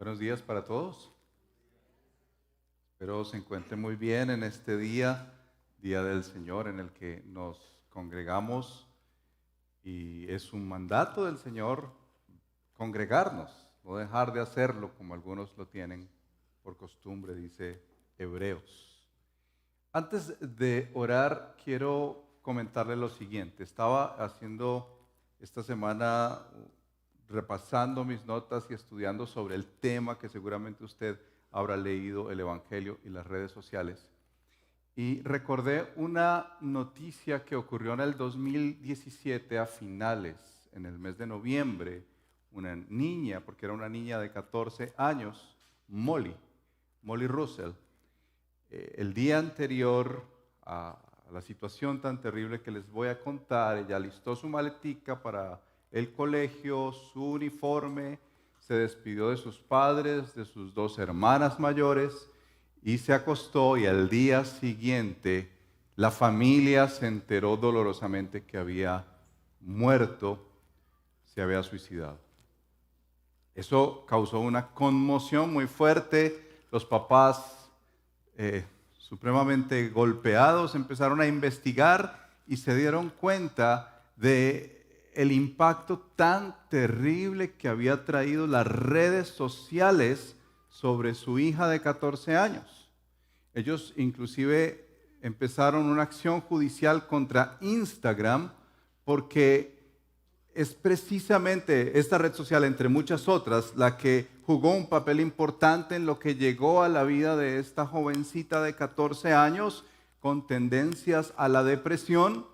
Buenos días para todos. Espero se encuentren muy bien en este día, Día del Señor, en el que nos congregamos y es un mandato del Señor congregarnos, no dejar de hacerlo como algunos lo tienen por costumbre, dice Hebreos. Antes de orar, quiero comentarle lo siguiente. Estaba haciendo esta semana, repasando mis notas y estudiando sobre el tema que seguramente usted habrá leído, el Evangelio y las redes sociales. Y recordé una noticia que ocurrió en el 2017 a finales, en el mes de noviembre. Una niña, porque era una niña de 14 años, Molly Russell, el día anterior a la situación tan terrible que les voy a contar, ella alistó su maletica para el colegio, su uniforme, se despidió de sus padres, de sus dos hermanas mayores y se acostó, y al día siguiente la familia se enteró dolorosamente que había muerto, se había suicidado. Eso causó una conmoción muy fuerte. Los papás, supremamente golpeados, empezaron a investigar y se dieron cuenta de el impacto tan terrible que había traído las redes sociales sobre su hija de 14 años. Ellos inclusive empezaron una acción judicial contra Instagram porque es precisamente esta red social, entre muchas otras, la que jugó un papel importante en lo que llegó a la vida de esta jovencita de 14 años con tendencias a la depresión.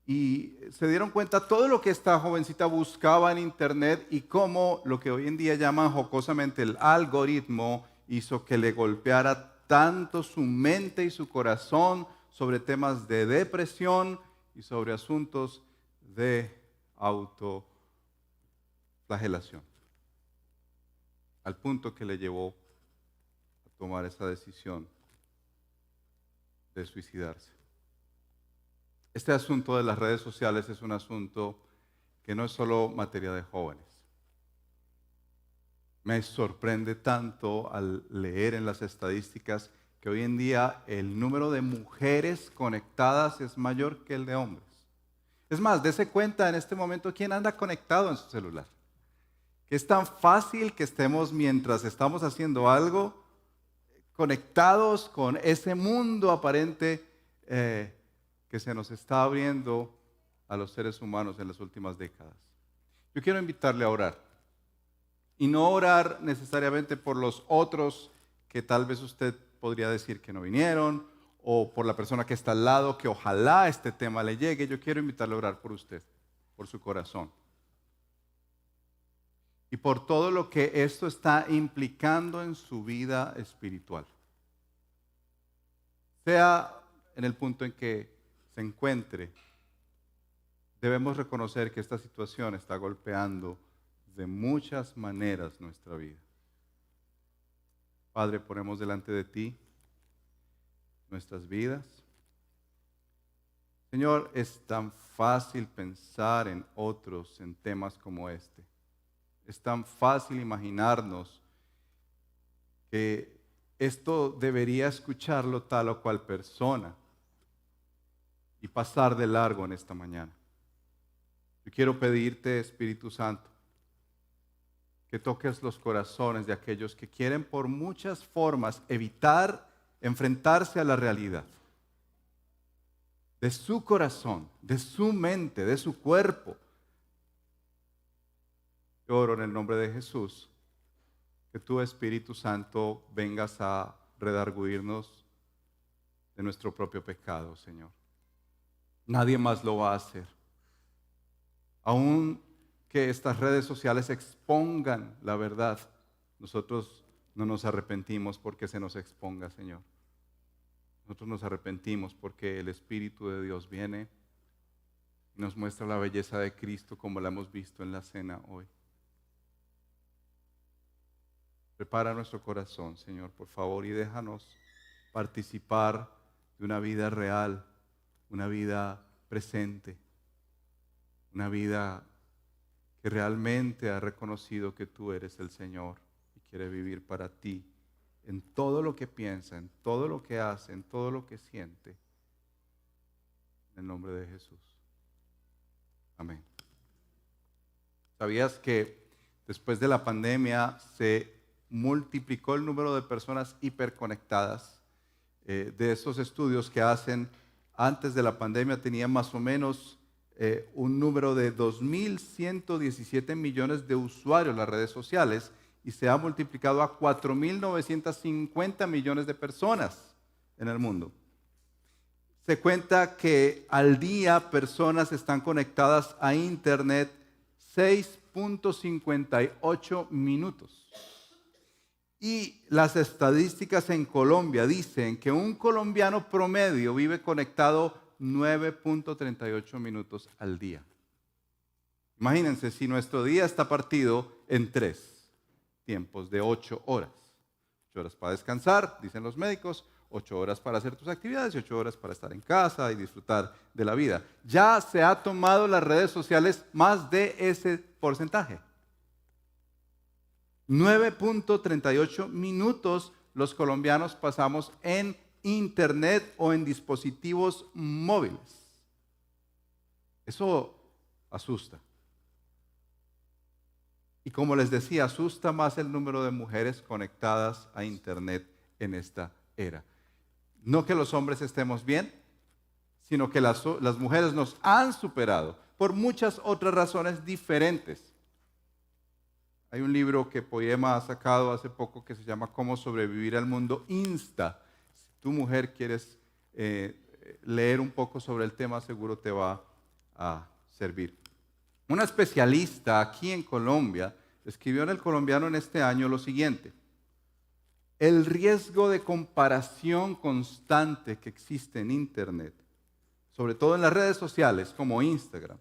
Y se dieron cuenta todo lo que esta jovencita buscaba en internet y cómo lo que hoy en día llaman jocosamente el algoritmo hizo que le golpeara tanto su mente y su corazón sobre temas de depresión y sobre asuntos de autoflagelación, al punto que le llevó a tomar esa decisión de suicidarse. Este asunto de las redes sociales es un asunto que no es solo materia de jóvenes. Me sorprende tanto al leer en las estadísticas que hoy en día el número de mujeres conectadas es mayor que el de hombres. Es más, dése cuenta en este momento quién anda conectado en su celular. Que es tan fácil que estemos, mientras estamos haciendo algo, conectados con ese mundo aparente que se nos está abriendo a los seres humanos en las últimas décadas. Yo quiero invitarle a orar. Y no orar necesariamente por los otros que tal vez usted podría decir que no vinieron, o por la persona que está al lado, que ojalá este tema le llegue. Yo quiero invitarle a orar por usted, por su corazón. Y por todo lo que esto está implicando en su vida espiritual. Sea en el punto en que se encuentre, debemos reconocer que esta situación está golpeando de muchas maneras nuestra vida. Padre, ponemos delante de ti nuestras vidas. Señor, es tan fácil pensar en otros, en temas como este. Es tan fácil imaginarnos que esto debería escucharlo tal o cual persona y pasar de largo en esta mañana. Yo quiero pedirte, Espíritu Santo, que toques los corazones de aquellos que quieren por muchas formas evitar enfrentarse a la realidad de su corazón, de su mente, de su cuerpo. Yo oro en el nombre de Jesús, que tu Espíritu Santo vengas a redarguirnos de nuestro propio pecado, Señor. Nadie más lo va a hacer. Aún que estas redes sociales expongan la verdad, nosotros no nos arrepentimos porque se nos exponga, Señor. Nosotros nos arrepentimos porque el Espíritu de Dios viene y nos muestra la belleza de Cristo como la hemos visto en la cena hoy. Prepara nuestro corazón, Señor, por favor, y déjanos participar de una vida real, una vida presente, una vida que realmente ha reconocido que tú eres el Señor y quiere vivir para ti en todo lo que piensa, en todo lo que hace, en todo lo que siente. En el nombre de Jesús. Amén. ¿Sabías que después de la pandemia se multiplicó el número de personas hiperconectadas? De esos estudios que hacen antes de la pandemia tenían más o menos un número de 2.117 millones de usuarios en las redes sociales y se ha multiplicado a 4.950 millones de personas en el mundo. Se cuenta que al día personas están conectadas a Internet 6.58 minutos. Y las estadísticas en Colombia dicen que un colombiano promedio vive conectado 9.38 minutos al día. Imagínense si nuestro día está partido en 3 tiempos de 8 horas. 8 horas para descansar, dicen los médicos, 8 horas para hacer tus actividades y 8 horas para estar en casa y disfrutar de la vida. Ya se ha tomado las redes sociales más de ese porcentaje. 9.38 minutos los colombianos pasamos en Internet o en dispositivos móviles. Eso asusta. Y como les decía, asusta más el número de mujeres conectadas a Internet en esta era. No que los hombres estemos bien, sino que las mujeres nos han superado por muchas otras razones diferentes. Hay un libro que Poema ha sacado hace poco que se llama Cómo sobrevivir al mundo Insta. Si tu mujer quieres leer un poco sobre el tema, seguro te va a servir. Una especialista aquí en Colombia escribió en El Colombiano en este año lo siguiente: el riesgo de comparación constante que existe en Internet, sobre todo en las redes sociales como Instagram,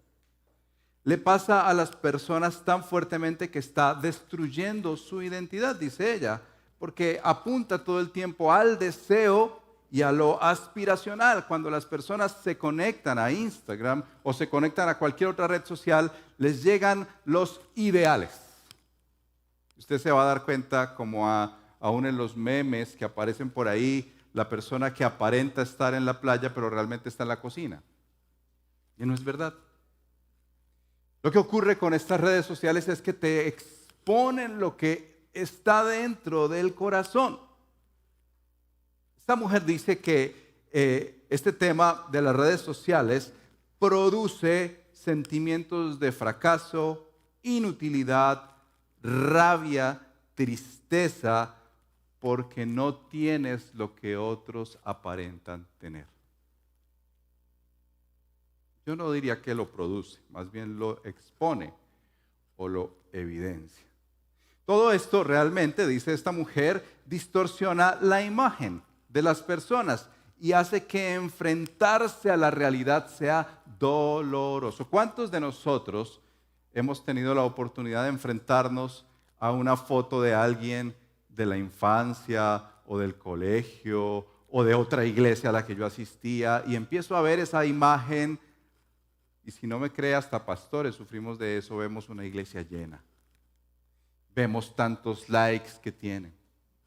le pasa a las personas tan fuertemente que está destruyendo su identidad, dice ella, porque apunta todo el tiempo al deseo y a lo aspiracional. Cuando las personas se conectan a Instagram o se conectan a cualquier otra red social, les llegan los ideales. Usted se va a dar cuenta, como aún en los memes que aparecen por ahí, la persona que aparenta estar en la playa pero realmente está en la cocina. Y no es verdad. Lo que ocurre con estas redes sociales es que te exponen lo que está dentro del corazón. Esta mujer dice que este tema de las redes sociales produce sentimientos de fracaso, inutilidad, rabia, tristeza, porque no tienes lo que otros aparentan tener. Yo no diría que lo produce, más bien lo expone o lo evidencia. Todo esto realmente, dice esta mujer, distorsiona la imagen de las personas y hace que enfrentarse a la realidad sea doloroso. ¿Cuántos de nosotros hemos tenido la oportunidad de enfrentarnos a una foto de alguien de la infancia o del colegio o de otra iglesia a la que yo asistía y empiezo a ver esa imagen? Y si no me cree, hasta pastores sufrimos de eso. Vemos una iglesia llena. Vemos tantos likes que tienen,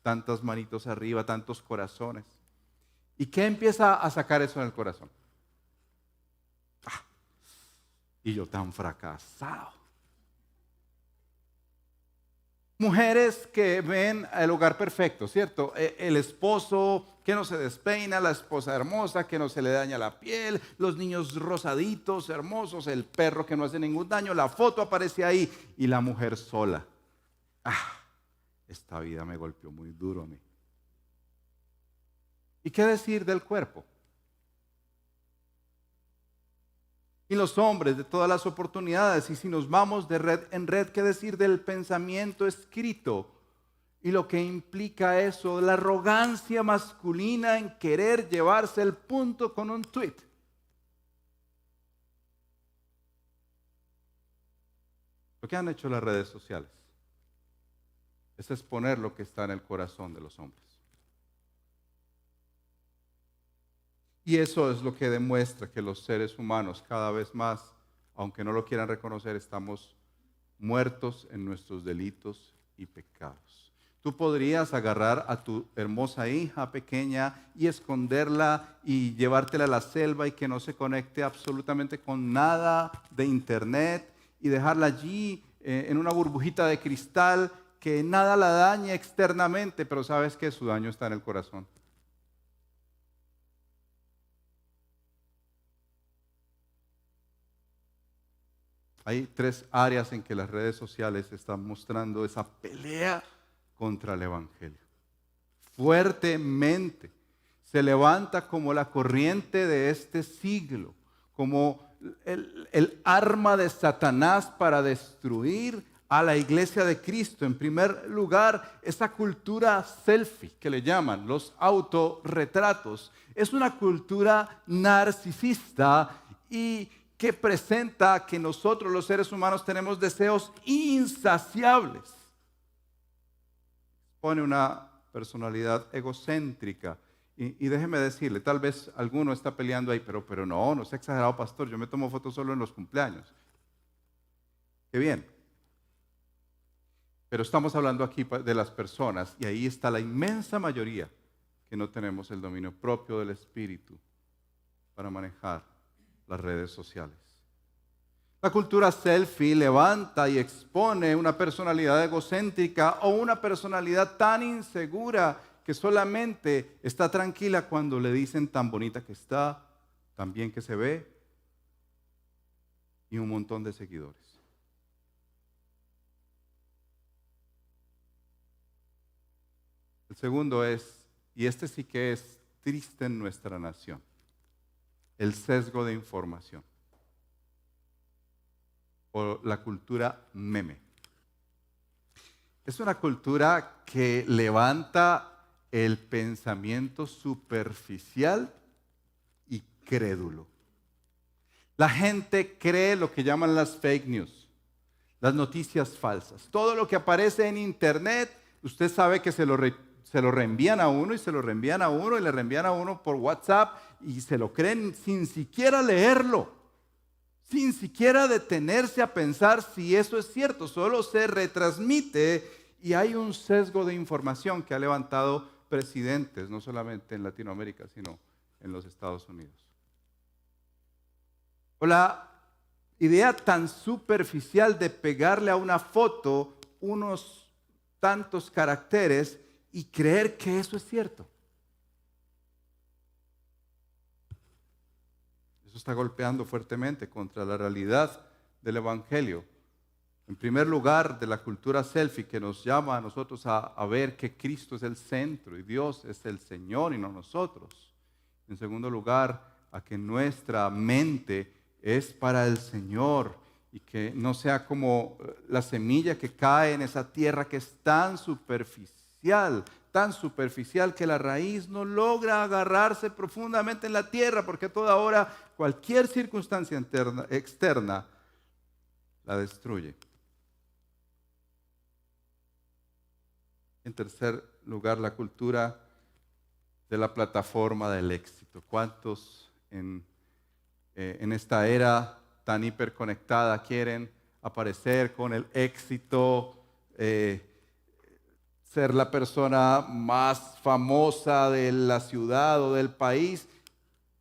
tantas manitos arriba, tantos corazones. ¿Y qué empieza a sacar eso en el corazón? Y yo tan fracasado. Mujeres que ven el hogar perfecto, ¿cierto? El esposo que no se despeina, la esposa hermosa que no se le daña la piel, los niños rosaditos, hermosos, el perro que no hace ningún daño, la foto aparece ahí y la mujer sola. Esta vida me golpeó muy duro a mí. ¿Y qué decir del cuerpo? Y los hombres de todas las oportunidades, y si nos vamos de red en red, ¿qué decir del pensamiento escrito? Y lo que implica eso, la arrogancia masculina en querer llevarse el punto con un tweet. Lo que han hecho las redes sociales es exponer lo que está en el corazón de los hombres. Y eso es lo que demuestra que los seres humanos cada vez más, aunque no lo quieran reconocer, estamos muertos en nuestros delitos y pecados. Tú podrías agarrar a tu hermosa hija pequeña y esconderla y llevártela a la selva y que no se conecte absolutamente con nada de internet y dejarla allí en una burbujita de cristal que nada la dañe externamente, pero sabes que su daño está en el corazón. Hay 3 áreas en que las redes sociales están mostrando esa pelea contra el Evangelio. Fuertemente. Se levanta como la corriente de este siglo, como el arma de Satanás para destruir a la iglesia de Cristo. En primer lugar, esa cultura selfie que le llaman, los autorretratos. Es una cultura narcisista y que presenta que nosotros los seres humanos tenemos deseos insaciables. Pone una personalidad egocéntrica. Y déjeme decirle, tal vez alguno está peleando ahí, pero no sea exagerado, pastor, yo me tomo fotos solo en los cumpleaños. Qué bien. Pero estamos hablando aquí de las personas y ahí está la inmensa mayoría que no tenemos el dominio propio del Espíritu para manejar las redes sociales. La cultura selfie levanta y expone una personalidad egocéntrica o una personalidad tan insegura que solamente está tranquila cuando le dicen tan bonita que está, tan bien que se ve y un montón de seguidores. El segundo es, y este sí que es triste en nuestra nación, el sesgo de información o la cultura meme. Es una cultura que levanta el pensamiento superficial y crédulo. La gente cree lo que llaman las fake news, las noticias falsas. Todo lo que aparece en internet, usted sabe que se lo reenvían a uno y se lo reenvían a uno y le reenvían a uno por WhatsApp y se lo creen sin siquiera leerlo, sin siquiera detenerse a pensar si eso es cierto. Solo se retransmite y hay un sesgo de información que ha levantado presidentes, no solamente en Latinoamérica, sino en los Estados Unidos. O la idea tan superficial de pegarle a una foto unos tantos caracteres y creer que eso es cierto. Eso está golpeando fuertemente contra la realidad del Evangelio. En primer lugar, de la cultura selfie que nos llama a nosotros a ver que Cristo es el centro y Dios es el Señor y no nosotros. En segundo lugar, a que nuestra mente es para el Señor y que no sea como la semilla que cae en esa tierra que es tan superficial que la raíz no logra agarrarse profundamente en la tierra, porque a toda hora cualquier circunstancia externa la destruye. En tercer lugar, la cultura de la plataforma del éxito. ¿Cuántos en esta era tan hiperconectada quieren aparecer con el éxito, ser la persona más famosa de la ciudad o del país,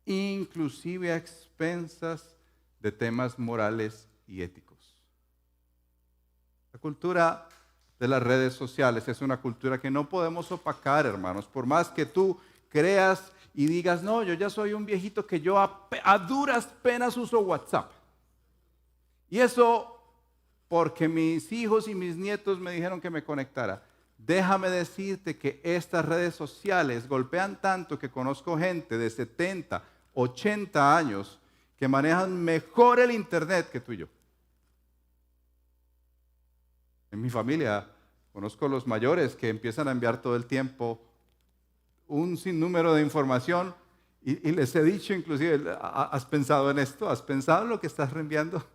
inclusive a expensas de temas morales y éticos? La cultura de las redes sociales es una cultura que no podemos opacar, hermanos. Por más que tú creas y digas, no, yo ya soy un viejito que yo a duras penas uso WhatsApp. Y eso porque mis hijos y mis nietos me dijeron que me conectara. Déjame decirte que estas redes sociales golpean tanto que conozco gente de 70, 80 años que manejan mejor el internet que tú y yo. En mi familia conozco los mayores que empiezan a enviar todo el tiempo un sinnúmero de información y les he dicho inclusive, ¿has pensado en esto? ¿Has pensado en lo que estás reenviando?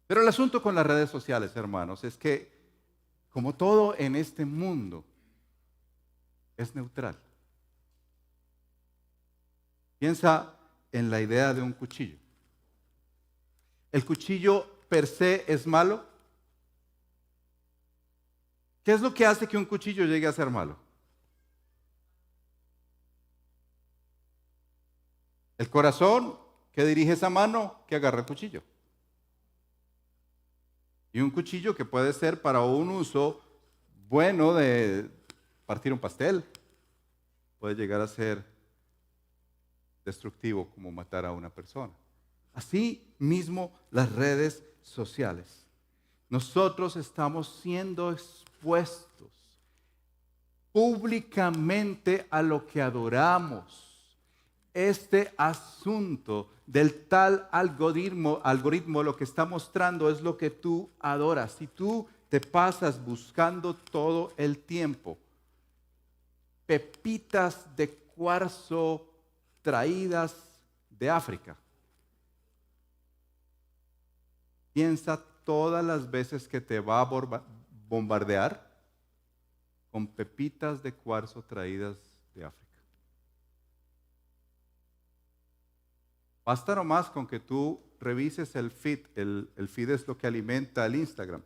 Pero el asunto con las redes sociales, hermanos, es que como todo en este mundo es neutral. Piensa en la idea de un cuchillo. ¿El cuchillo per se es malo? ¿Qué es lo que hace que un cuchillo llegue a ser malo? El corazón que dirige esa mano que agarra el cuchillo. Y un cuchillo que puede ser para un uso bueno de partir un pastel, puede llegar a ser destructivo como matar a una persona. Así mismo las redes sociales. Nosotros estamos siendo expuestos públicamente a lo que adoramos. Este asunto del tal algoritmo lo que está mostrando es lo que tú adoras. Si tú te pasas buscando todo el tiempo pepitas de cuarzo traídas de África, piensa todas las veces que te va a bombardear con pepitas de cuarzo traídas de África. Basta nomás con que tú revises el feed. El feed es lo que alimenta el Instagram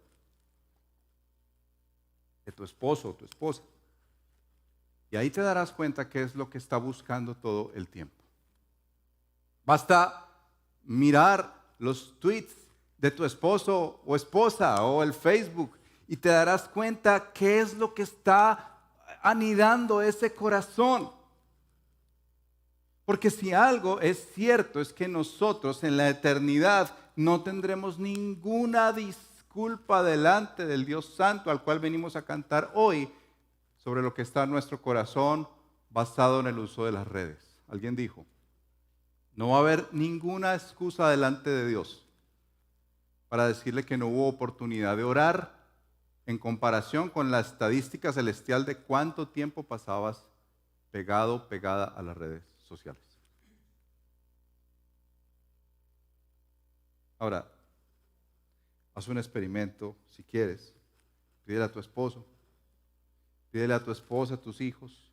de tu esposo o tu esposa. Y ahí te darás cuenta qué es lo que está buscando todo el tiempo. Basta mirar los tweets de tu esposo o esposa o el Facebook y te darás cuenta qué es lo que está anidando ese corazón. Porque si algo es cierto es que nosotros en la eternidad no tendremos ninguna disculpa delante del Dios Santo al cual venimos a cantar hoy sobre lo que está en nuestro corazón basado en el uso de las redes. Alguien dijo, no va a haber ninguna excusa delante de Dios para decirle que no hubo oportunidad de orar en comparación con la estadística celestial de cuánto tiempo pasabas pegada a las redes sociales. Ahora, haz un experimento si quieres. Pídele a tu esposo, pídele a tu esposa, a tus hijos,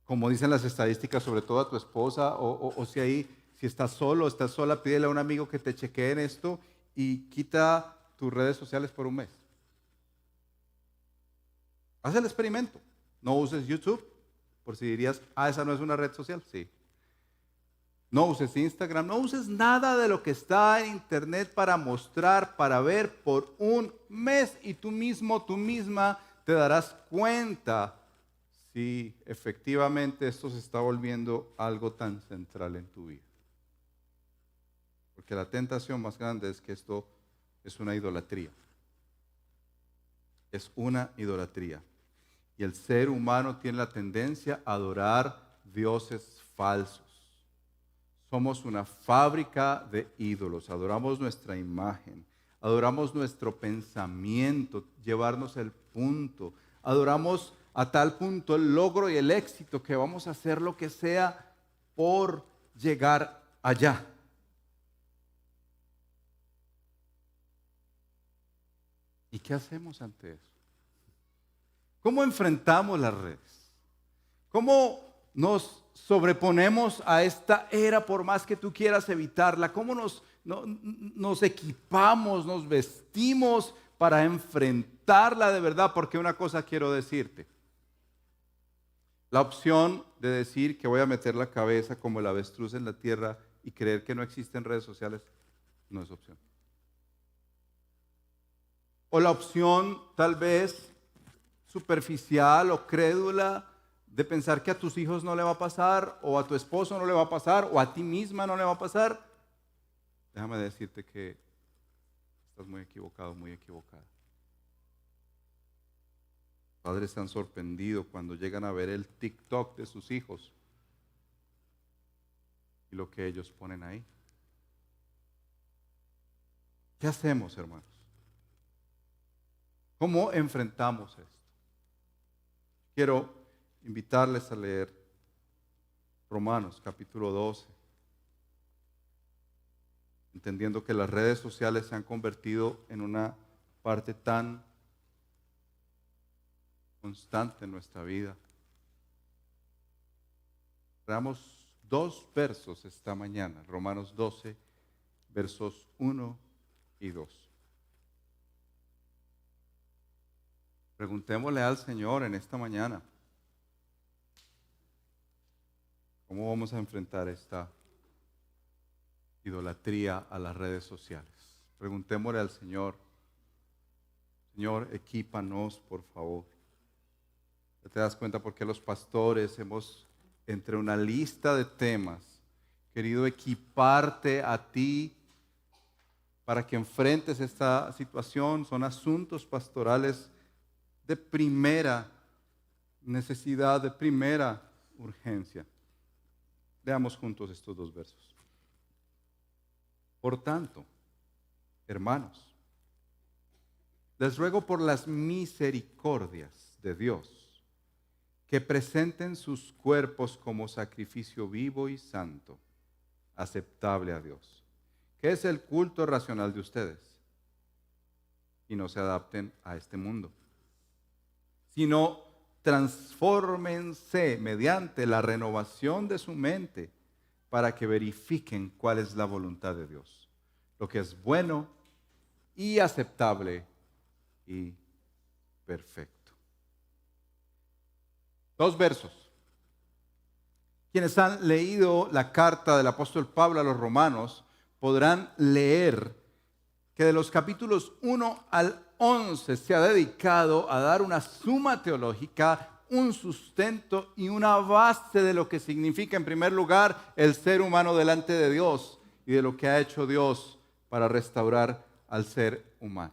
como dicen las estadísticas, sobre todo a tu esposa, o si estás solo, estás sola, pídele a un amigo que te chequee en esto y quita tus redes sociales por un mes. Haz el experimento. No uses YouTube, por si dirías, esa no es una red social. Sí. No uses Instagram, no uses nada de lo que está en internet para mostrar, para ver por un mes y tú misma te darás cuenta si efectivamente esto se está volviendo algo tan central en tu vida. Porque la tentación más grande es que esto es una idolatría. Es una idolatría. Y el ser humano tiene la tendencia a adorar dioses falsos. Somos una fábrica de ídolos. Adoramos nuestra imagen. Adoramos nuestro pensamiento, llevarnos el punto. Adoramos a tal punto el logro y el éxito que vamos a hacer lo que sea por llegar allá. ¿Y qué hacemos ante eso? ¿Cómo enfrentamos las redes? ¿Cómo nos sobreponemos a esta era por más que tú quieras evitarla? ¿Cómo nos equipamos, nos vestimos para enfrentarla de verdad? Porque una cosa quiero decirte. La opción de decir que voy a meter la cabeza como el avestruz en la tierra y creer que no existen redes sociales no es opción. O la opción tal vez superficial o crédula de pensar que a tus hijos no le va a pasar, o a tu esposo no le va a pasar, o a ti misma no le va a pasar. Déjame decirte que estás muy equivocado, muy equivocada. Padres se han sorprendido cuando llegan a ver el TikTok de sus hijos y lo que ellos ponen ahí. ¿Qué hacemos, hermanos? ¿Cómo enfrentamos esto? Quiero invitarles a leer Romanos capítulo 12, entendiendo que las redes sociales se han convertido en una parte tan constante en nuestra vida. Veamos 2 versos esta mañana, Romanos 12, versos 1 y 2. Preguntémosle al Señor en esta mañana, ¿cómo vamos a enfrentar esta idolatría a las redes sociales? Preguntémosle al Señor, Señor, equípanos, por favor. ¿Ya te das cuenta por qué los pastores hemos, entre una lista de temas, querido equiparte a ti para que enfrentes esta situación? Son asuntos pastorales de primera necesidad, de primera urgencia. Veamos juntos estos dos versos. Por tanto, hermanos, les ruego por las misericordias de Dios que presenten sus cuerpos como sacrificio vivo y santo, aceptable a Dios, que es el culto racional de ustedes, y no se adapten a este mundo, sino transfórmense mediante la renovación de su mente para que verifiquen cuál es la voluntad de Dios, lo que es bueno y aceptable y perfecto. Dos versos. Quienes han leído la carta del apóstol Pablo a los romanos podrán leer que de los capítulos 1 al 11 se ha dedicado a dar una suma teológica, un sustento y una base de lo que significa en primer lugar el ser humano delante de Dios y de lo que ha hecho Dios para restaurar al ser humano.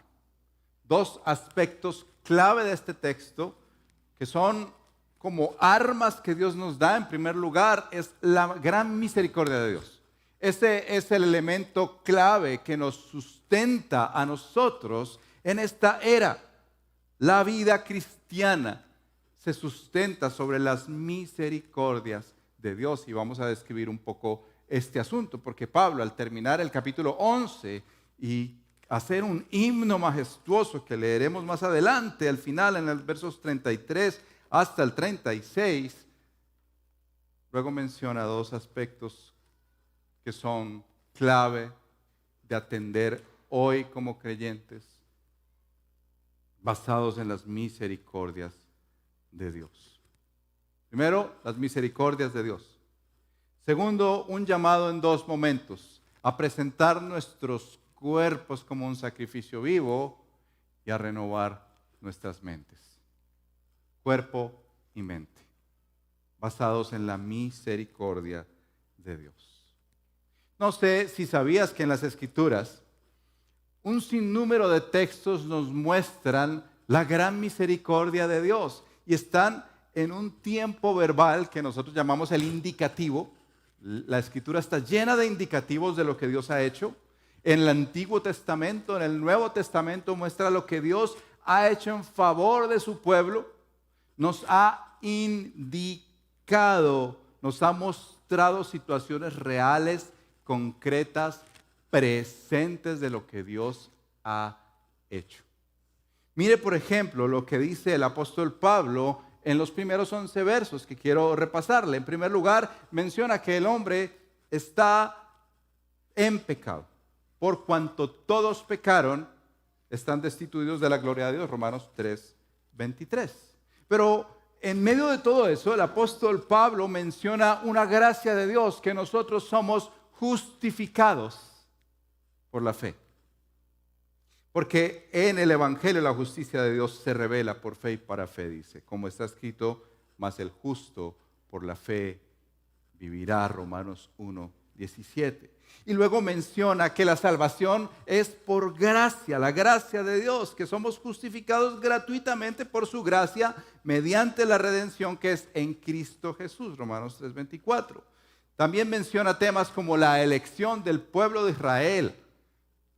Dos aspectos clave de este texto que son como armas que Dios nos da. En primer lugar es la gran misericordia de Dios. Ese es el elemento clave que nos sustenta a nosotros en esta era. La vida cristiana se sustenta sobre las misericordias de Dios, y vamos a describir un poco este asunto, porque Pablo, al terminar el capítulo 11 y hacer un himno majestuoso que leeremos más adelante, al final en los versos 33 hasta el 36, luego menciona dos aspectos que son clave de atender hoy como creyentes, basados en las misericordias de Dios. Primero, las misericordias de Dios. Segundo, un llamado en dos momentos: a presentar nuestros cuerpos como un sacrificio vivo y a renovar nuestras mentes. Cuerpo y mente, basados en la misericordia de Dios. No sé si sabías que en las Escrituras un sinnúmero de textos nos muestran la gran misericordia de Dios y están en un tiempo verbal que nosotros llamamos el indicativo. La Escritura está llena de indicativos de lo que Dios ha hecho. En el Antiguo Testamento, en el Nuevo Testamento muestra lo que Dios ha hecho en favor de su pueblo. Nos ha indicado, nos ha mostrado situaciones reales, concretas, presentes de lo que Dios ha hecho. Mire, por ejemplo, lo que dice el apóstol Pablo en los primeros 11 versos que quiero repasarle. En primer lugar, menciona que el hombre está en pecado. Por cuanto todos pecaron, están destituidos de la gloria de Dios. Romanos 3:23. Pero en medio de todo eso, el apóstol Pablo menciona una gracia de Dios, que nosotros somos justificados por la fe. Porque en el Evangelio la justicia de Dios se revela por fe y para fe, dice. Como está escrito, mas el justo por la fe vivirá. Romanos 1:17. Y luego menciona que la salvación es por gracia, la gracia de Dios, que somos justificados gratuitamente por su gracia mediante la redención que es en Cristo Jesús. Romanos 3:24. También menciona temas como la elección del pueblo de Israel.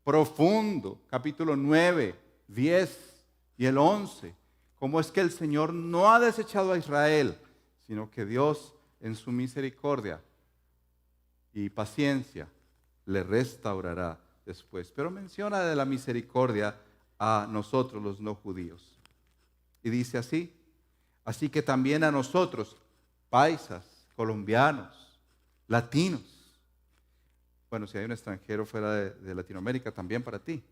Profundo, capítulo 9, 10 y el 11. Cómo es que el Señor no ha desechado a Israel, sino que Dios en su misericordia y paciencia le restaurará después. Pero menciona de la misericordia a nosotros los no judíos. Y dice así: así que también a nosotros, paisas, colombianos, latinos. Bueno, si hay un extranjero fuera de Latinoamérica, también para ti.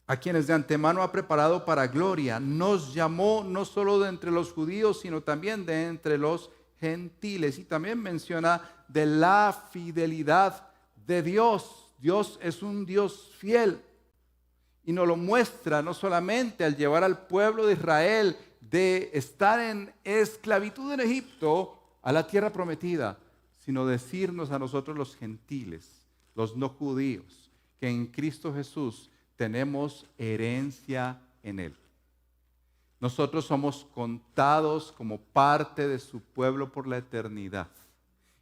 a quienes de antemano ha preparado para gloria, nos llamó no solo de entre los judíos, sino también de entre los gentiles. Y también menciona de la fidelidad de Dios. Dios es un Dios fiel y nos lo muestra no solamente al llevar al pueblo de Israel de estar en esclavitud en Egipto a la tierra prometida, sino decirnos a nosotros los gentiles, los no judíos, que en Cristo Jesús tenemos herencia en Él. Nosotros somos contados como parte de su pueblo por la eternidad.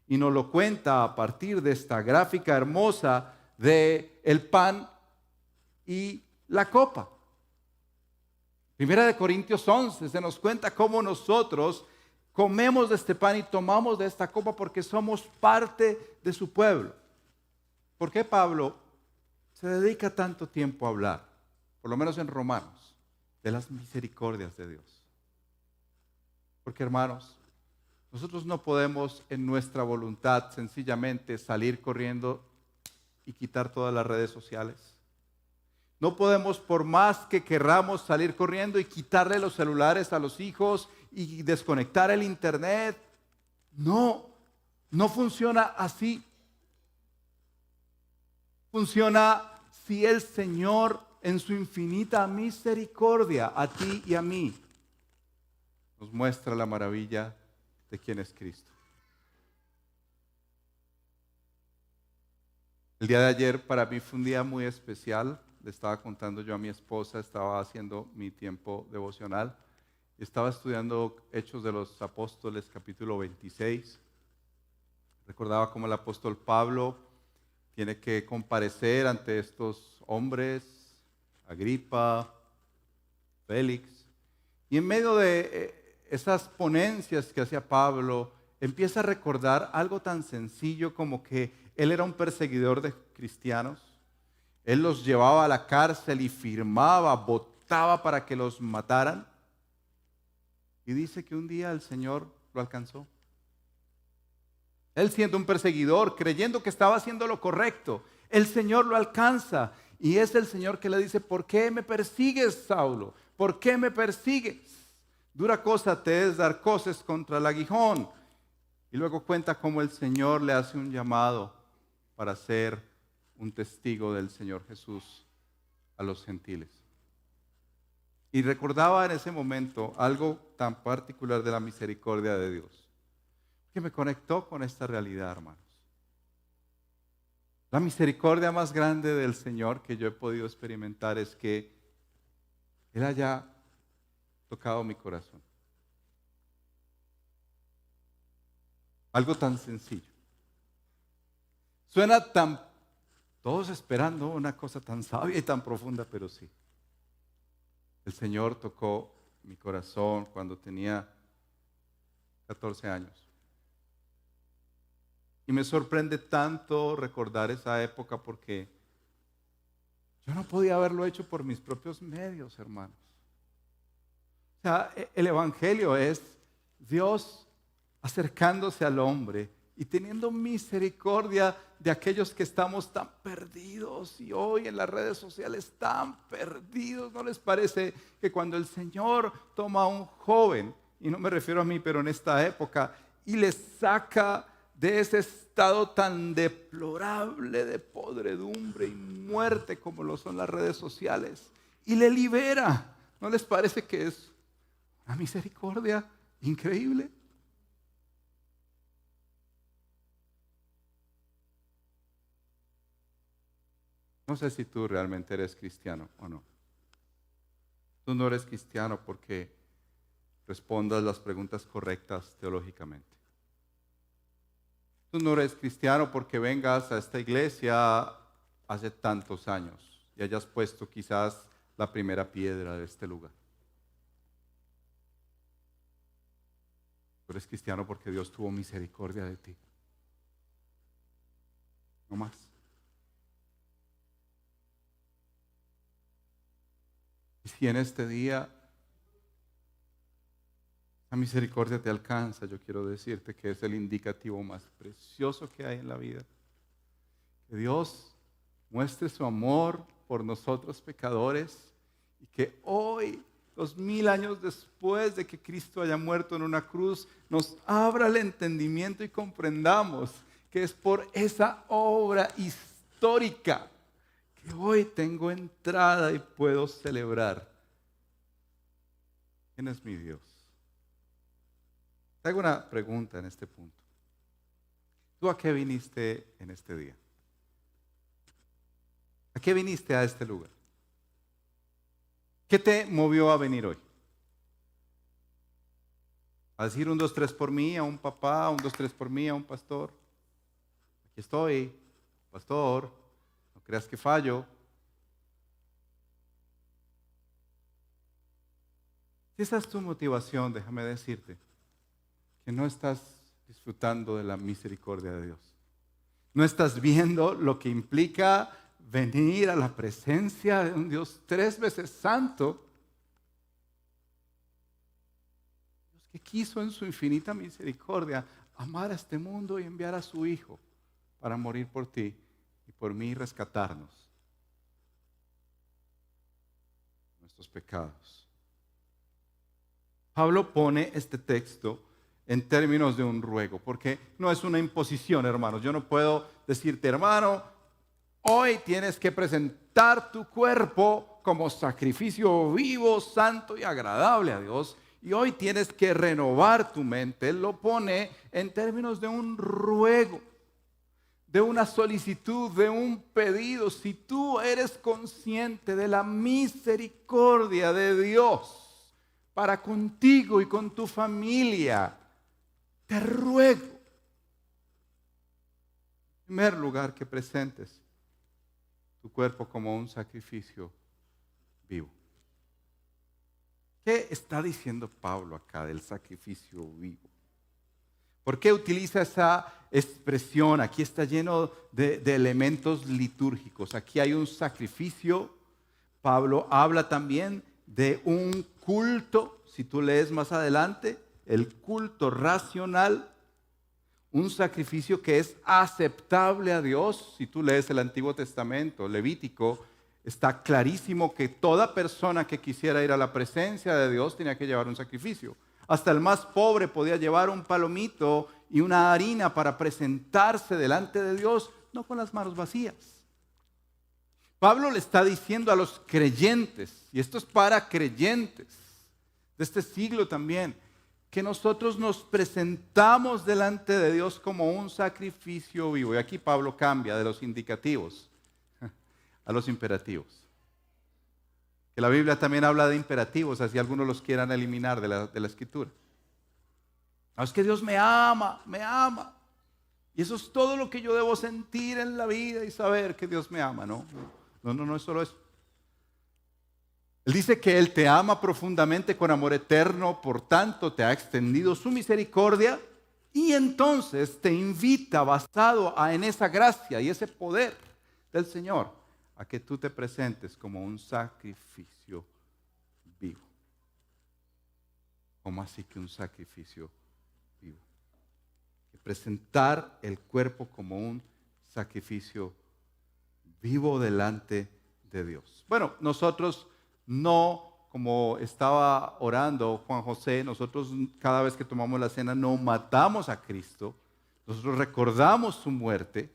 Y nos lo cuenta a partir de esta gráfica hermosa de el pan y la copa. Primera de Corintios 11 se nos cuenta cómo nosotros comemos de este pan y tomamos de esta copa porque somos parte de su pueblo. ¿Por qué Pablo se dedica tanto tiempo a hablar, por lo menos en Romanos, de las misericordias de Dios? Porque, hermanos, nosotros no podemos en nuestra voluntad sencillamente salir corriendo y quitar todas las redes sociales. No podemos, por más que querramos, salir corriendo y quitarle los celulares a los hijos y desconectar el internet. No, no funciona así. Funciona si el Señor en su infinita misericordia a ti y a mí nos muestra la maravilla de quién es Cristo. El día de ayer para mí fue un día muy especial. Le estaba contando yo a mi esposa, estaba haciendo mi tiempo devocional. Estaba estudiando Hechos de los Apóstoles, capítulo 26. Recordaba cómo el apóstol Pablo tiene que comparecer ante estos hombres, Agripa, Félix. Y en medio de esas ponencias que hacía Pablo, empieza a recordar algo tan sencillo como que él era un perseguidor de cristianos. Él los llevaba a la cárcel y firmaba, votaba para que los mataran. Y dice que un día el Señor lo alcanzó. Él siendo un perseguidor, creyendo que estaba haciendo lo correcto, el Señor lo alcanza. Y es el Señor que le dice: ¿por qué me persigues, Saulo? ¿Por qué me persigues? Dura cosa te es dar coces contra el aguijón. Y luego cuenta cómo el Señor le hace un llamado para ser un testigo del Señor Jesús a los gentiles. Y recordaba en ese momento algo tan particular de la misericordia de Dios, que me conectó con esta realidad, hermanos. La misericordia más grande del Señor que yo he podido experimentar es que Él haya tocado mi corazón. Algo tan sencillo. Suena tan, todos esperando una cosa tan sabia y tan profunda, pero sí. El Señor tocó mi corazón cuando tenía 14 años. Y me sorprende tanto recordar esa época porque yo no podía haberlo hecho por mis propios medios, hermanos. O sea, el Evangelio es Dios acercándose al hombre y teniendo misericordia de aquellos que estamos tan perdidos y hoy en las redes sociales tan perdidos. ¿No les parece que cuando el Señor toma a un joven, y no me refiero a mí, pero en esta época, y le saca de ese estado tan deplorable de podredumbre y muerte como lo son las redes sociales, y le libera? ¿No les parece que es una misericordia increíble? No sé si tú realmente eres cristiano o no. Tú no eres cristiano porque respondas las preguntas correctas teológicamente. Tú no eres cristiano porque vengas a esta iglesia hace tantos años y hayas puesto quizás la primera piedra de este lugar. Tú eres cristiano porque Dios tuvo misericordia de ti. No más. Y si en este día la misericordia te alcanza, yo quiero decirte que es el indicativo más precioso que hay en la vida. Que Dios muestre su amor por nosotros pecadores y que hoy, 2000 años después de que Cristo haya muerto en una cruz, nos abra el entendimiento y comprendamos que es por esa obra histórica que hoy tengo entrada y puedo celebrar. ¿Quién es mi Dios? Te hago una pregunta en este punto. ¿Tú a qué viniste en este día? ¿A qué viniste a este lugar? ¿Qué te movió a venir hoy? ¿A decir un, dos, tres por mí, a un papá, un, dos, tres por mí, a un pastor? Aquí estoy, pastor, no creas que fallo. Si esa es tu motivación, déjame decirte que no estás disfrutando de la misericordia de Dios. No estás viendo lo que implica venir a la presencia de un Dios 3 veces santo, Dios que quiso en su infinita misericordia amar a este mundo y enviar a su Hijo para morir por ti y por mí y rescatarnos de nuestros pecados. Pablo pone este texto en términos de un ruego, porque no es una imposición, hermanos. Yo no puedo decirte, hermano, hoy tienes que presentar tu cuerpo como sacrificio vivo, santo y agradable a Dios. Y hoy tienes que renovar tu mente. Él lo pone en términos de un ruego, de una solicitud, de un pedido. Si tú eres consciente de la misericordia de Dios para contigo y con tu familia, te ruego, en primer lugar, que presentes tu cuerpo como un sacrificio vivo. ¿Qué está diciendo Pablo acá del sacrificio vivo? ¿Por qué utiliza esa expresión? Aquí está lleno de elementos litúrgicos. Aquí hay un sacrificio. Pablo habla también de un culto. Si tú lees más adelante, el culto racional, un sacrificio que es aceptable a Dios. Si tú lees el Antiguo Testamento, Levítico, está clarísimo que toda persona que quisiera ir a la presencia de Dios tenía que llevar un sacrificio. Hasta el más pobre podía llevar un palomito y una harina para presentarse delante de Dios, no con las manos vacías. Pablo le está diciendo a los creyentes, y esto es para creyentes de este siglo también, que nosotros nos presentamos delante de Dios como un sacrificio vivo. Y aquí Pablo cambia de los indicativos a los imperativos. Que la Biblia también habla de imperativos, así algunos los quieran eliminar de la escritura. No, es que Dios me ama, me ama. Y eso es todo lo que yo debo sentir en la vida y saber que Dios me ama. No es solo eso. Él dice que Él te ama profundamente con amor eterno, por tanto te ha extendido su misericordia y entonces te invita, basado en esa gracia y ese poder del Señor, a que tú te presentes como un sacrificio vivo. ¿Cómo así que un sacrificio vivo? Que presentar el cuerpo como un sacrificio vivo delante de Dios. Bueno, nosotros no, como estaba orando Juan José, nosotros cada vez que tomamos la cena no matamos a Cristo, nosotros recordamos su muerte,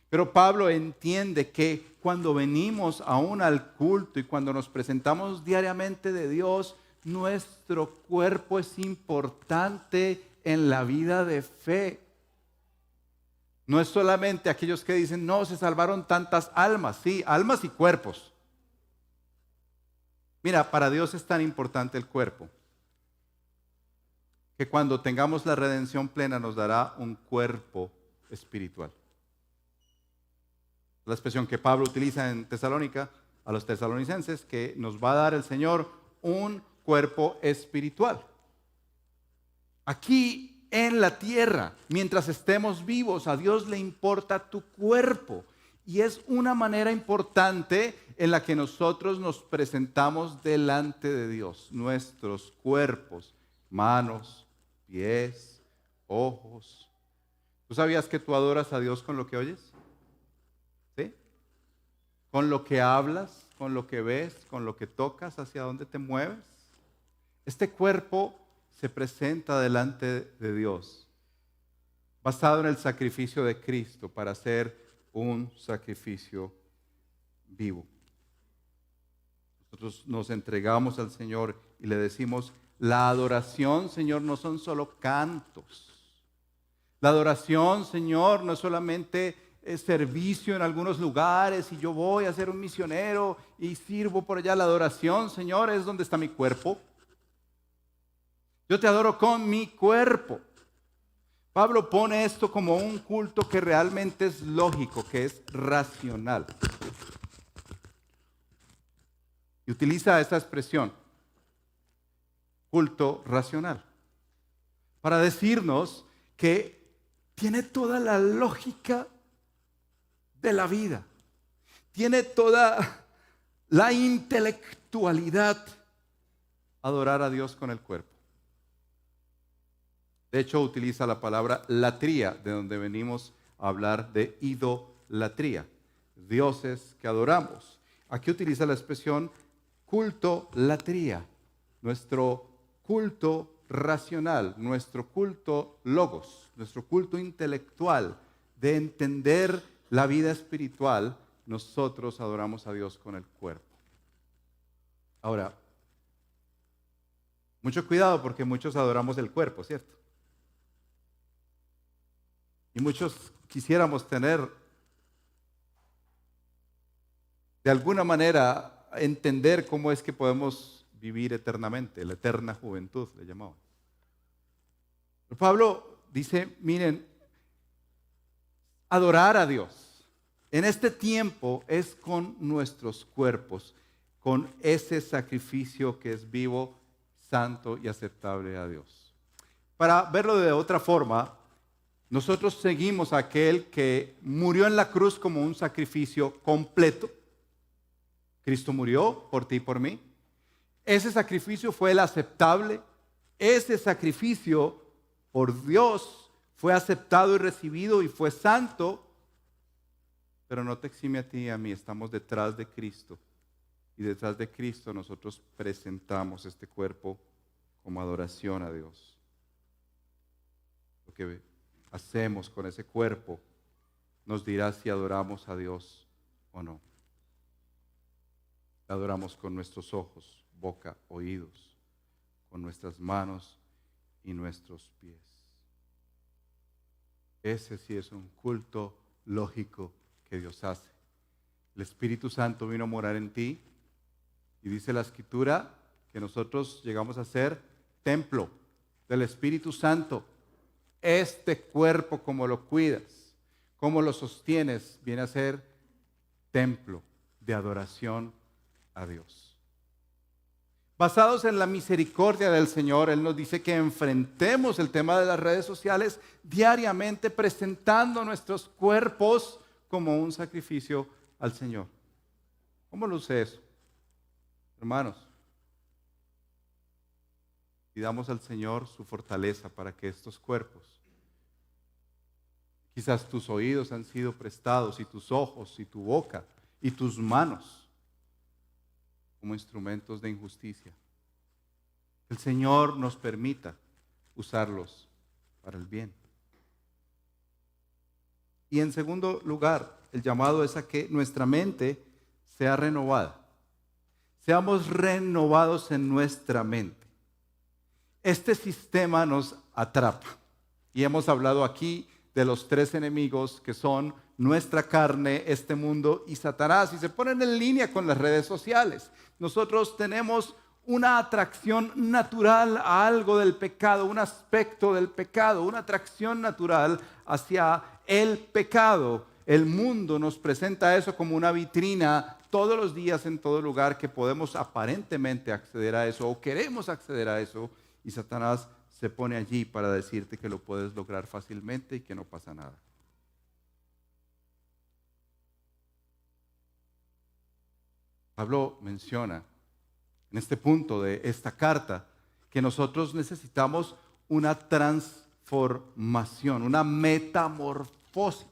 pero Pablo entiende que cuando venimos aún al culto y cuando nos presentamos diariamente de Dios, nuestro cuerpo es importante en la vida de fe. No es solamente aquellos que dicen, no, se salvaron tantas almas, sí, almas y cuerpos. Mira, para Dios es tan importante el cuerpo que cuando tengamos la redención plena nos dará un cuerpo espiritual. La expresión que Pablo utiliza en Tesalónica a los tesalonicenses, que nos va a dar el Señor un cuerpo espiritual. Aquí en la tierra, mientras estemos vivos, a Dios le importa tu cuerpo. Y es una manera importante en la que nosotros nos presentamos delante de Dios. Nuestros cuerpos, manos, pies, ojos. ¿Tú sabías que tú adoras a Dios con lo que oyes? ¿Sí? con lo que hablas, con lo que ves, con lo que tocas, hacia dónde te mueves. Este cuerpo se presenta delante de Dios, basado en el sacrificio de Cristo para ser un sacrificio vivo. Nosotros nos entregamos al Señor y le decimos, la adoración, Señor, no son solo cantos. La adoración, Señor, no es solamente servicio en algunos lugares y yo voy a ser un misionero y sirvo por allá. La adoración, Señor, es donde está mi cuerpo. Yo te adoro con mi cuerpo. Pablo pone esto como un culto que realmente es lógico, que es racional. Y utiliza esta expresión, culto racional, para decirnos que tiene toda la lógica de la vida. Tiene toda la intelectualidad adorar a Dios con el cuerpo. De hecho, utiliza la palabra latría, de donde venimos a hablar de idolatría, dioses que adoramos. Aquí utiliza la expresión culto latría, nuestro culto racional, nuestro culto logos, nuestro culto intelectual de entender la vida espiritual. Nosotros adoramos a Dios con el cuerpo. Ahora, mucho cuidado porque muchos adoramos el cuerpo, ¿cierto? Y muchos quisiéramos tener, de alguna manera, entender cómo es que podemos vivir eternamente, la eterna juventud, le llamamos. Pero Pablo dice, miren, adorar a Dios en este tiempo es con nuestros cuerpos, con ese sacrificio que es vivo, santo y aceptable a Dios. Para verlo de otra forma, nosotros seguimos a aquel que murió en la cruz como un sacrificio completo. Cristo murió por ti y por mí. Ese sacrificio fue el aceptable. Ese sacrificio por Dios fue aceptado y recibido y fue santo. Pero no te exime a ti y a mí. Estamos detrás de Cristo. Y detrás de Cristo nosotros presentamos este cuerpo como adoración a Dios. Lo que hacemos con ese cuerpo nos dirá si adoramos a Dios o no. Adoramos con nuestros ojos, boca, oídos, con nuestras manos y nuestros pies. Ese sí es un culto lógico que Dios hace. El Espíritu Santo vino a morar en ti y dice la Escritura que nosotros llegamos a ser templo del Espíritu Santo. Este cuerpo, como lo cuidas, como lo sostienes, viene a ser templo de adoración a Dios. Basados en la misericordia del Señor, Él nos dice que enfrentemos el tema de las redes sociales diariamente presentando nuestros cuerpos como un sacrificio al Señor. ¿Cómo luce eso? Hermanos, pidamos al Señor su fortaleza para que estos cuerpos, quizás tus oídos han sido prestados y tus ojos y tu boca y tus manos, como instrumentos de injusticia. El Señor nos permita usarlos para el bien. Y en segundo lugar, el llamado es a que nuestra mente sea renovada. Seamos renovados en nuestra mente. Este sistema nos atrapa. Y hemos hablado aquí de los tres enemigos que son nuestra carne, este mundo y Satanás. Y se ponen en línea con las redes sociales. Nosotros tenemos una atracción natural a algo del pecado, un aspecto del pecado, una atracción natural hacia el pecado. El mundo nos presenta eso como una vitrina todos los días en todo lugar que podemos aparentemente acceder a eso o queremos acceder a eso y Satanás se pone allí para decirte que lo puedes lograr fácilmente y que no pasa nada. Pablo menciona en este punto de esta carta que nosotros necesitamos una transformación, una metamorfosis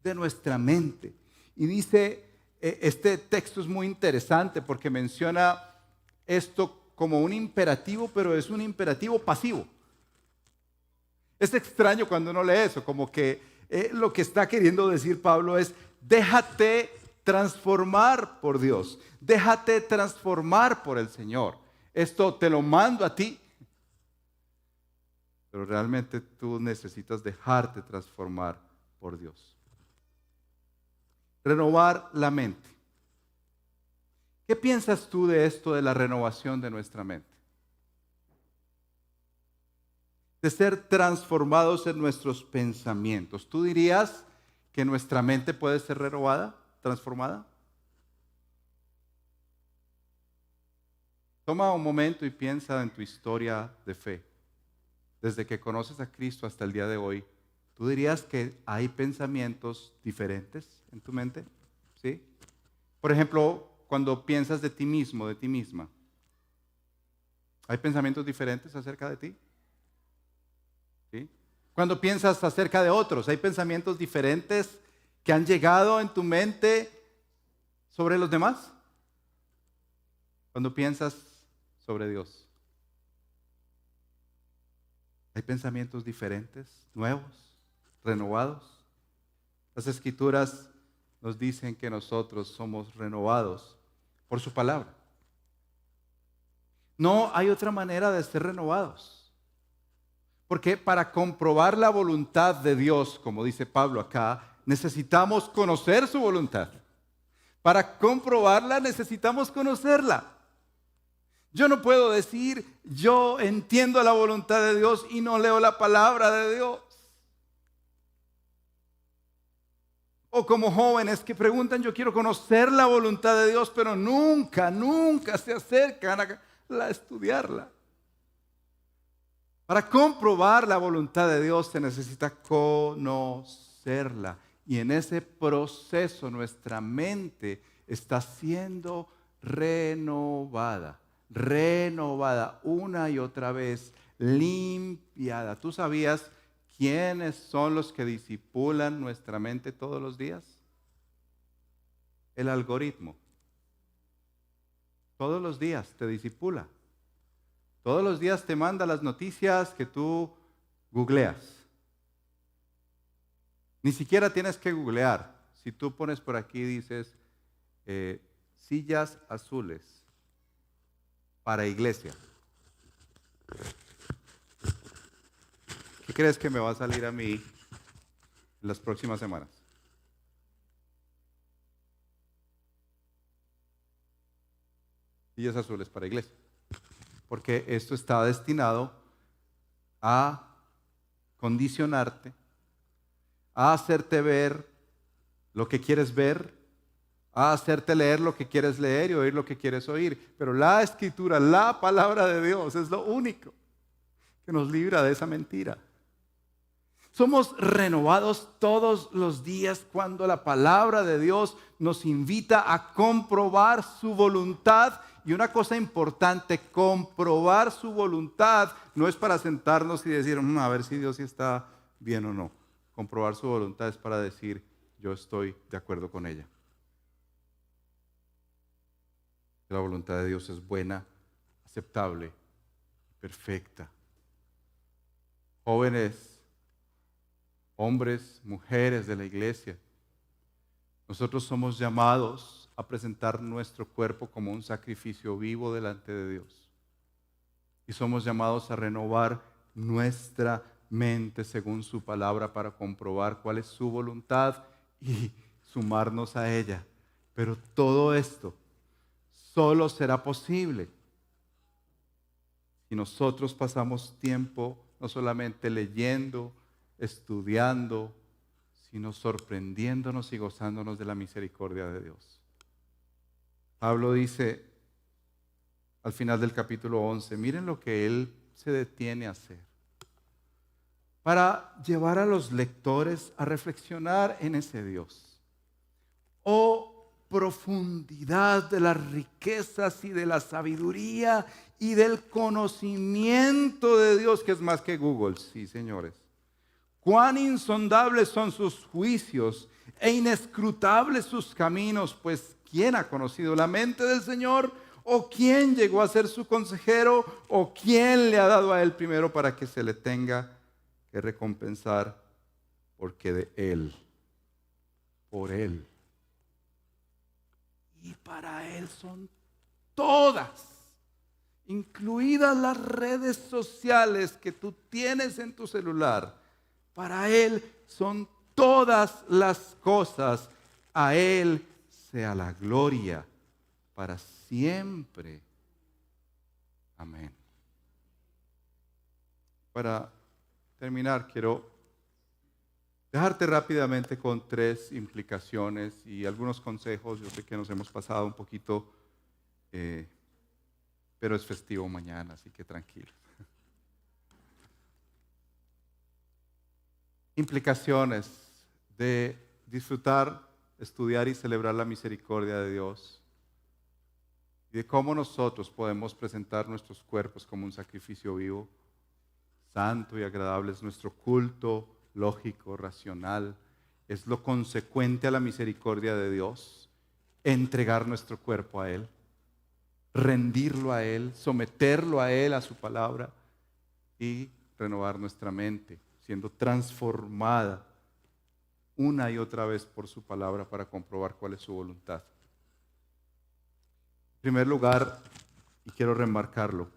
de nuestra mente. Y dice este texto es muy interesante porque menciona esto como un imperativo, pero es un imperativo pasivo. Es extraño cuando uno lee eso, como que lo que está queriendo decir Pablo es: déjate transformar por Dios, déjate transformar por el Señor. Esto te lo mando a ti, pero realmente tú necesitas dejarte transformar por Dios. Renovar la mente. ¿Qué piensas tú de esto de la renovación de nuestra mente? De ser transformados en nuestros pensamientos. ¿Tú dirías que nuestra mente puede ser renovada, transformada? Toma un momento y piensa en tu historia de fe. Desde que conoces a Cristo hasta el día de hoy, ¿tú dirías que hay pensamientos diferentes en tu mente? ¿Sí? Por ejemplo, cuando piensas de ti mismo, de ti misma, ¿hay pensamientos diferentes acerca de ti? ¿Sí? Cuando piensas acerca de otros, ¿hay pensamientos diferentes que han llegado en tu mente sobre los demás? Cuando piensas sobre Dios, ¿hay pensamientos diferentes, nuevos, renovados? Las Escrituras nos dicen que nosotros somos renovados por su palabra. No hay otra manera de ser renovados. Porque para comprobar la voluntad de Dios, como dice Pablo acá, necesitamos conocer su voluntad. Para comprobarla necesitamos conocerla. Yo no puedo decir, yo entiendo la voluntad de Dios y no leo la palabra de Dios. O como jóvenes que preguntan, yo quiero conocer la voluntad de Dios, pero nunca se acercan a estudiarla. Para comprobar la voluntad de Dios se necesita conocerla. Y en ese proceso nuestra mente está siendo renovada una y otra vez, limpiada. ¿Tú sabías quiénes son los que disipulan nuestra mente todos los días? El algoritmo. Todos los días te disipula. Todos los días te manda las noticias que tú googleas. Ni siquiera tienes que googlear. Si tú pones por aquí, dices, sillas azules para iglesia. ¿Qué crees que me va a salir a mí en las próximas semanas? Sillas azules para iglesia. Porque esto está destinado a condicionarte, a hacerte ver lo que quieres ver, a hacerte leer lo que quieres leer y oír lo que quieres oír. Pero la Escritura, la palabra de Dios, es lo único que nos libra de esa mentira. Somos renovados todos los días cuando la palabra de Dios nos invita a comprobar su voluntad. Y una cosa importante, comprobar su voluntad no es para sentarnos y decir, a ver si Dios sí está bien o no. Comprobar su voluntad es para decir, yo estoy de acuerdo con ella. La voluntad de Dios es buena, aceptable, perfecta. Jóvenes, hombres, mujeres de la iglesia, nosotros somos llamados a presentar nuestro cuerpo como un sacrificio vivo delante de Dios. Y somos llamados a renovar nuestra mente según su palabra para comprobar cuál es su voluntad y sumarnos a ella. Pero todo esto solo será posible si nosotros pasamos tiempo no solamente leyendo, estudiando, sino sorprendiéndonos y gozándonos de la misericordia de Dios. Pablo dice al final del capítulo 11, miren lo que él se detiene a hacer para llevar a los lectores a reflexionar en ese Dios. Oh, profundidad de las riquezas y de la sabiduría y del conocimiento de Dios, que es más que Google, sí, señores. Cuán insondables son sus juicios e inescrutables sus caminos, pues ¿quién ha conocido la mente del Señor? ¿O quién llegó a ser su consejero? ¿O quién le ha dado a él primero para que se le tenga que recompensar? Porque de él, por él y para él son todas, incluidas las redes sociales que tú tienes en tu celular. Para él son todas las cosas. A él sea la gloria para siempre. Amén. Para terminar, quiero dejarte rápidamente con 3 implicaciones y algunos consejos. Yo sé que nos hemos pasado un poquito, pero es festivo mañana, así que tranquilo. Implicaciones de disfrutar, estudiar y celebrar la misericordia de Dios y de cómo nosotros podemos presentar nuestros cuerpos como un sacrificio vivo, santo y agradable. Es nuestro culto lógico, racional, es lo consecuente a la misericordia de Dios, entregar nuestro cuerpo a Él, rendirlo a Él, someterlo a Él, a su palabra, y renovar nuestra mente, siendo transformada una y otra vez por su palabra para comprobar cuál es su voluntad. En primer lugar, y quiero remarcarlo,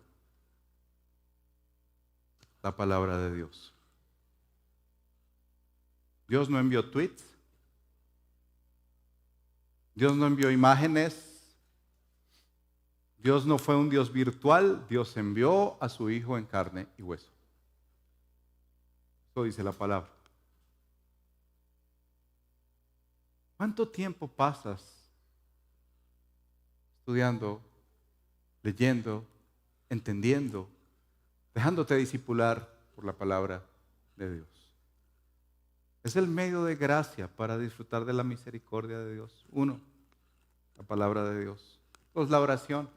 la palabra de Dios. Dios no envió tweets, Dios no envió imágenes, Dios no fue un Dios virtual, Dios envió a su Hijo en carne y hueso. Eso dice la palabra. ¿Cuánto tiempo pasas estudiando, leyendo, entendiendo, dejándote discipular por la palabra de Dios? Es el medio de gracia para disfrutar de la misericordia de Dios. 1, la palabra de Dios. 2, la oración.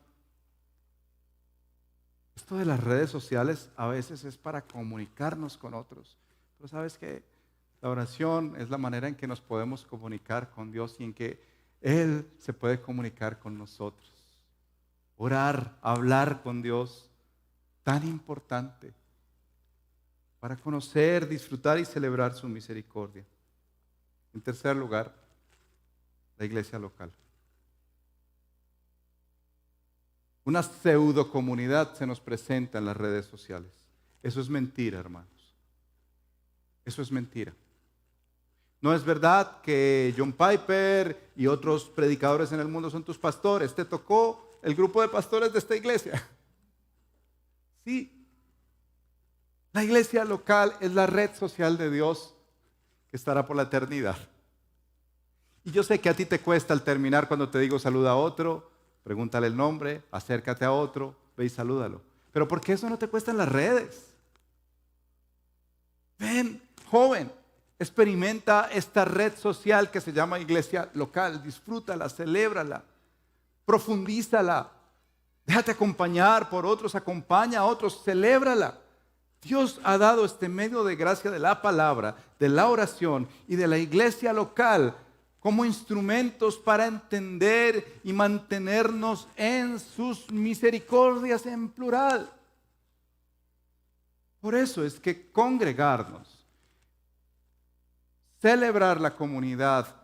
Esto de las redes sociales a veces es para comunicarnos con otros. Pero sabes que la oración es la manera en que nos podemos comunicar con Dios y en que Él se puede comunicar con nosotros. Orar, hablar con Dios, tan importante para conocer, disfrutar y celebrar su misericordia. En tercer lugar, la iglesia local. Una pseudo comunidad se nos presenta en las redes sociales. Eso es mentira, hermanos. Eso es mentira. No es verdad que John Piper y otros predicadores en el mundo son tus pastores. Te tocó el grupo de pastores de esta iglesia. Sí. La iglesia local es la red social de Dios que estará por la eternidad. Y yo sé que a ti te cuesta al terminar cuando te digo saluda a otro, pregúntale el nombre, acércate a otro, ve y salúdalo. Pero ¿por qué eso no te cuesta en las redes? Ven, joven, experimenta esta red social que se llama iglesia local, disfrútala, celébrala, profundízala, déjate acompañar por otros, acompaña a otros, celébrala. Dios ha dado este medio de gracia de la palabra, de la oración y de la iglesia local como instrumentos para entender y mantenernos en sus misericordias en plural. Por eso es que congregarnos, celebrar la comunidad,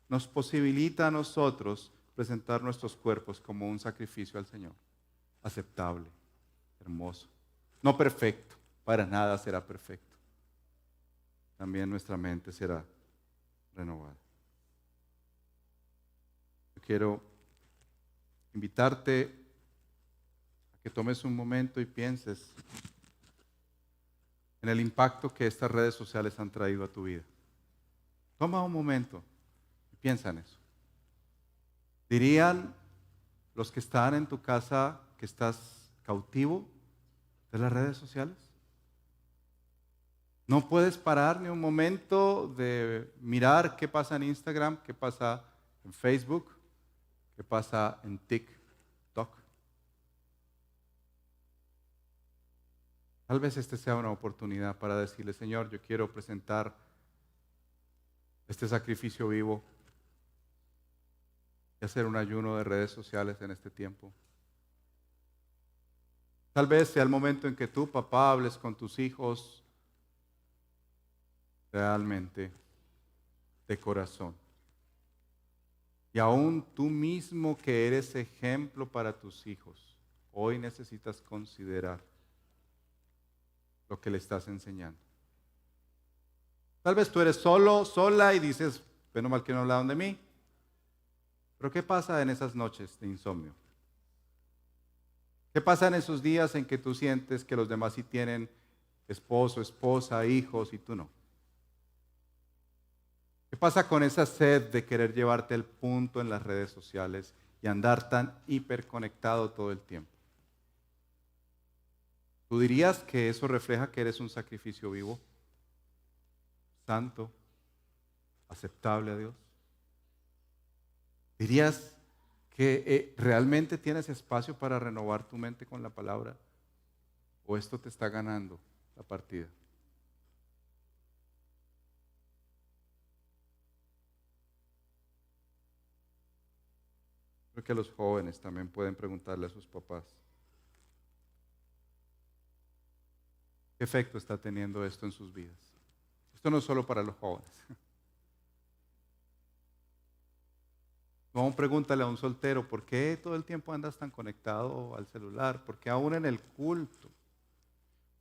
nos posibilita a nosotros presentar nuestros cuerpos como un sacrificio al Señor, aceptable, hermoso, no perfecto. Para nada será perfecto. También nuestra mente será renovada. Yo quiero invitarte a que tomes un momento y pienses en el impacto que estas redes sociales han traído a tu vida. Toma un momento y piensa en eso. ¿Dirían los que están en tu casa que estás cautivo de las redes sociales? No puedes parar ni un momento de mirar qué pasa en Instagram, qué pasa en Facebook, qué pasa en TikTok. Tal vez esta sea una oportunidad para decirle, Señor, yo quiero presentar este sacrificio vivo y hacer un ayuno de redes sociales en este tiempo. Tal vez sea el momento en que tú, papá, hables con tus hijos realmente de corazón. Y aún tú mismo que eres ejemplo para tus hijos, hoy necesitas considerar lo que le estás enseñando. Tal vez tú eres solo, sola y dices, bueno, mal que no hablaron de mí. Pero ¿qué pasa en esas noches de insomnio? ¿Qué pasa en esos días en que tú sientes que los demás sí tienen esposo, esposa, hijos y tú no? ¿Qué pasa con esa sed de querer llevarte el punto en las redes sociales y andar tan hiperconectado todo el tiempo? ¿Tú dirías que eso refleja que eres un sacrificio vivo, santo, aceptable a Dios? ¿Dirías que realmente tienes espacio para renovar tu mente con la palabra? ¿O esto te está ganando la partida? Creo que los jóvenes también pueden preguntarle a sus papás, ¿qué efecto está teniendo esto en sus vidas? Esto no es solo para los jóvenes. Vamos, pregúntale a un soltero, ¿por qué todo el tiempo andas tan conectado al celular? ¿Por qué aún en el culto?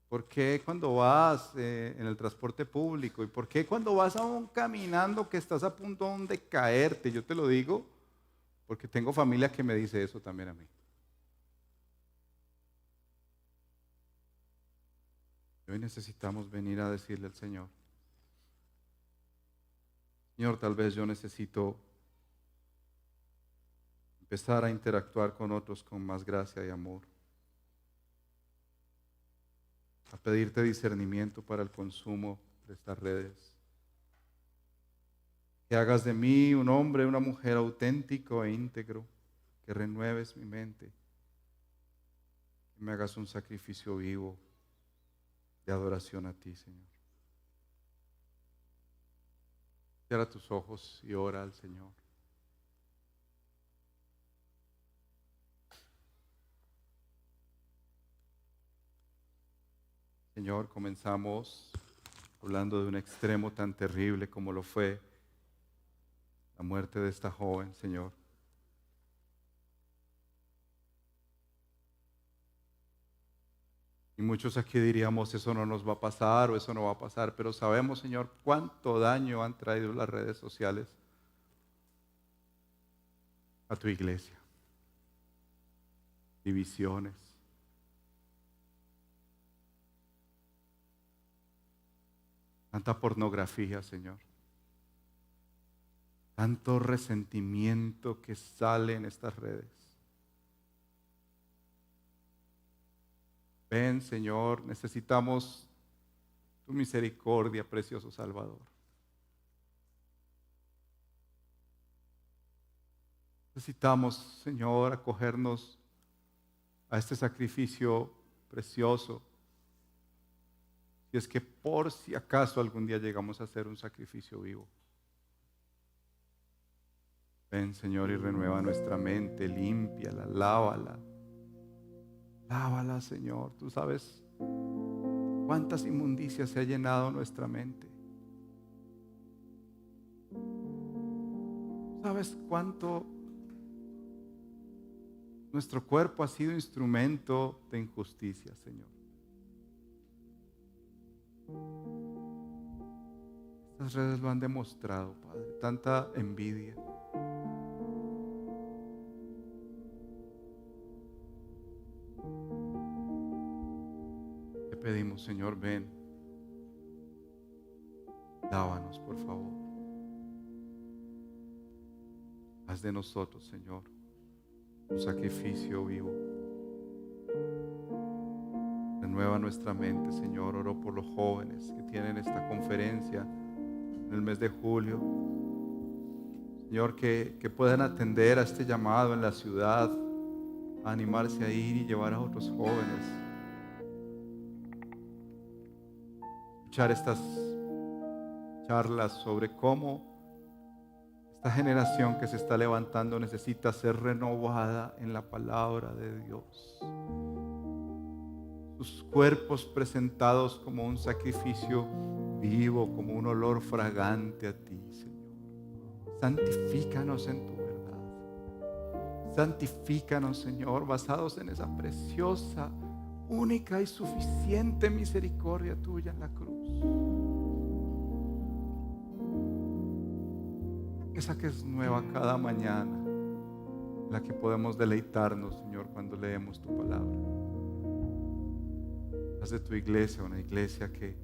¿Por qué cuando vas en el transporte público? ¿Y por qué cuando vas aún caminando que estás a punto aún de caerte? Yo te lo digo porque tengo familia que me dice eso también a mí. Hoy necesitamos venir a decirle al Señor, Señor, tal vez yo necesito empezar a interactuar con otros con más gracia y amor, a pedirte discernimiento para el consumo de estas redes. Que hagas de mí un hombre, una mujer auténtico e íntegro, que renueves mi mente, que me hagas un sacrificio vivo de adoración a ti, Señor. Cierra tus ojos y ora al Señor. Señor, comenzamos hablando de un extremo tan terrible como lo fue la muerte de esta joven, Señor. Y muchos aquí diríamos, eso no nos va a pasar o eso no va a pasar, pero sabemos, Señor, cuánto daño han traído las redes sociales a tu iglesia. Divisiones. Tanta pornografía, Señor. Tanto resentimiento que sale en estas redes. Ven, Señor, necesitamos tu misericordia, precioso Salvador. Necesitamos, Señor, acogernos a este sacrificio precioso. Si es que por si acaso algún día llegamos a hacer un sacrificio vivo. Ven, Señor, y renueva nuestra mente, límpiala, lávala. Lávala, Señor. Tú sabes cuántas inmundicias se ha llenado nuestra mente. ¿Sabes cuánto nuestro cuerpo ha sido instrumento de injusticia, Señor? Estas redes lo han demostrado, Padre. Tanta envidia. Te pedimos, Señor, ven. Lávanos, por favor. Haz de nosotros, Señor, un sacrificio vivo. Renueva nuestra mente, Señor. Oro por los jóvenes que tienen esta conferencia en el mes de julio. Señor, que puedan atender a este llamado en la ciudad, a animarse a ir y llevar a otros jóvenes. Escuchar estas charlas sobre cómo Esta generación que se está levantando necesita ser renovada en la palabra de Dios. Sus cuerpos presentados como un sacrificio vivo, como un olor fragante a ti, Señor. Santifícanos en tu verdad. Santifícanos, Señor, basados en esa preciosa, única y suficiente misericordia tuya en la cruz. Esa que es nueva cada mañana, la que podemos deleitarnos, Señor, cuando leemos tu palabra. Haz de tu iglesia una iglesia que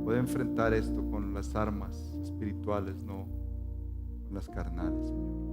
puede enfrentar esto con las armas espirituales, no con las carnales, Señor.